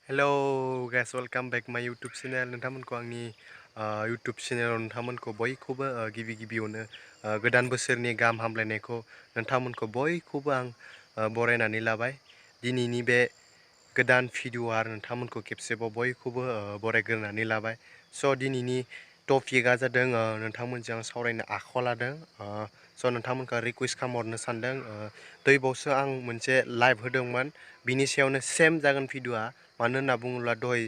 Hello guys, welcome back my YouTube channel. नोंथांमोनखौ आंनि YouTube चेनेलाव नोंथांमोनखौ बयखौबो गिबियावनो गोदान बोसोरनि गाहाम हामलायनायखौ नोंथांमोनखौ बयखौबो आं बरायनानै लाबाय। दिनैनि बे गोदान भिडिअ आरो नोंथांमोनखौ खेबसेबाव बयखौबो बरायग्रोनानै लाबाय। स' दिनैनि टपिकआ जादों नोंथांमोनजों आं सावरायनो आखायाव लादों। स' नोंथांमोनखौ रिकुवेस्ट खालामहरनो सानदों। दैबावसो आं मोनसे लाइभ होदोंमोन, बिनि सायावनो सेम जागोन भिडिअआ। मानो होनना बुङोब्ला दहाय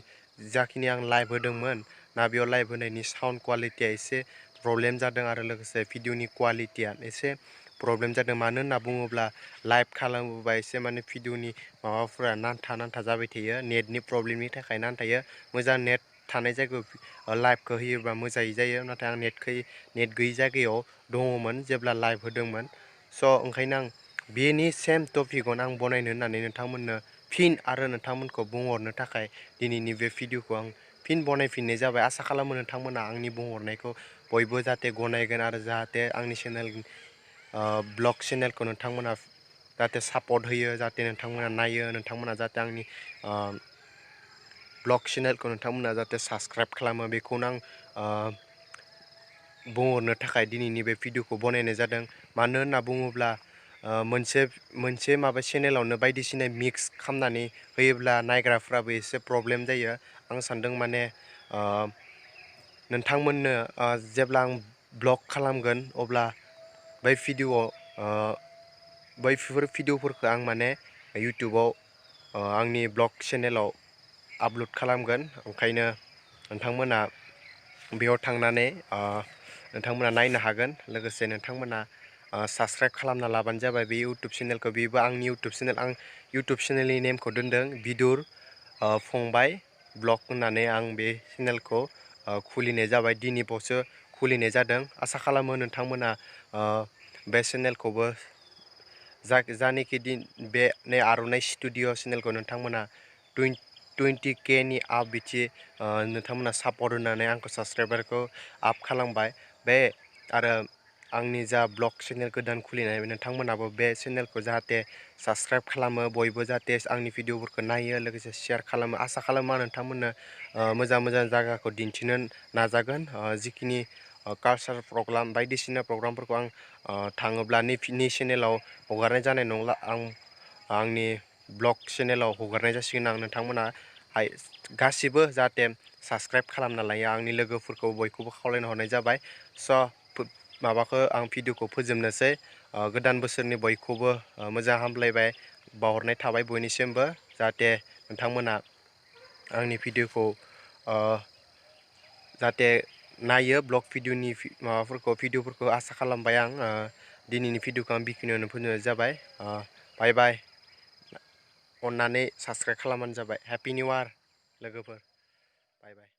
जाखिनि आं लाइभ होदोंमोन ना, बेयाव लाइभ होनायनि साउन्ड क्वालिटिया एसे प्रब्लेम जादों आरो लोगोसे भिडिअनि क्वालिटिया एसे प्रब्लेम जादों। मानो होनना बुङोब्ला लाइभ खालामोबा एसे माने भिडिअनि माबाफोरा नांथा जाबाय थायो, नेटनि प्रब्लेमनि थाखाय नांथायो। मोजां नेट थानाय जायगायाव लाइभखौ होयोबा मोजाङै जायो, नाथाय आं नेट गैयि जायगायाव दङमोन जेब्ला लाइभ होदोंमोन। स' ओंखायनो आं बेनि सेम टपिकआवनो आं बनायनो होननानै नोंथांमोननो फिन आरो नोंथांमोनखौ बुंहरनो थाखाय दिनैनि बे भिडिअखौ आं फिन बनायफिननाय जाबाय। आसा खालामो नोंथांमोना आंनि बुंहरनायखौ बयबो जाहाथे गनायगोन आरो जाहाथे आंनि ब्लग चेनेलखौ नोंथांमोना जाहाथे सापर्ट होयो, जाहाथे नोंथांमोना नायो, नोंथांमोना जाहाथे आंनि ब्लग चेनेलखौ नोंथांमोना जाहाथे साबस्क्राइब खालामो, बेखौनो आं बुंहरनो थाखाय दिनैनि बे भिडिअखौ बनायनाय जादों। मानो होनना बुङोब्ला मोनसे माबा चेनेलावनो बायदिसिना मिक्स खालामनानै होयोब्ला नायग्राफ्राबो एसे प्रब्लेम जायो। आं सानदों माने नोंथांमोननो जेब्ला आं ब्लग खालामगोन अब्ला बैफोर भिडिअफोरखौ आं माने इउटुबाव आंनि ब्लग चेनेलाव आपल'ड खालामगोन। ओंखायनो नोंथांमोना बेयाव थांनानै नोंथांमोना नायनो हागोन। लोगोसे नोंथांमोना साबस्क्राइब खालामना लाबानो जाबाय बे इउटुब चेनेलखौ। बेबो आंनि इउटुब चेनेल। आं इउटुब चेनेलनि नेमखौ दोनदों बिदुर फंबाय ब्लग होननानै। आं बे चेनेलखौ खुलिनाय जाबाय, दिनैबावसो खुलिनाय जादों। आसा खालामो नोंथांमोना बे चेनेलखौबो जानिखि बे आर'नाइ स्टुडिअ चेनेलखौ नोंथांमोना 20K नि आप बिदि नोंथांमोना सापर्ट होनानै आंखौ साबस्क्राइबारखौ आप खालामबाय। बे आरो आंनि जा ब्लग चेनेल गोदान खुलिनाय, नोंथांमोनाबो बे चेनेलखौ जाहाथे साबस्क्राइब खालामो, बयबो जाहाथे आंनि भिडिअफोरखौ नायो, लोगोसे शेयार खालामो। आसा खालामो आं नोंथांमोननो मोजां जायगाखौ दिन्थिनो नाजागोन। जिखिनि कालचार प्रग्राम बायदिसिना प्रग्रामफोरखौ आं थाङोब्ला नैफिनि चेनेलाव हगारनाय जानाय नंला। आंनि ब्लग चेनेलाव हगारनाय जासिगोन। आं नोंथांमोना गासिबो जाहाथे साबस्क्राइब खालामना लायो। आंनि लोगोफोरखौ बयखौबो खावलायना हरनाय जाबाय। स' आं भिडिअखौ फोजोबनोसै। गोदान बोसोरनि बयखौबो मोजां हामलायबाय बावहरनाय थाबाय बयनिसिमबो। जाहाथे नोंथांमोना आंनि भिडिअखौ जाहाथे नायो, ब्लग भिडिअफोरखौ आसा खालामबाय आं। दिनैनि भिडिअखौ आं बेखिनियावनो फोजोबनाय जाबाय। बाय बाय। अननानै साबस्क्राइब खालामबानो जाबाय। हेपि निउ इयार लोगोफोर। बाय बाय।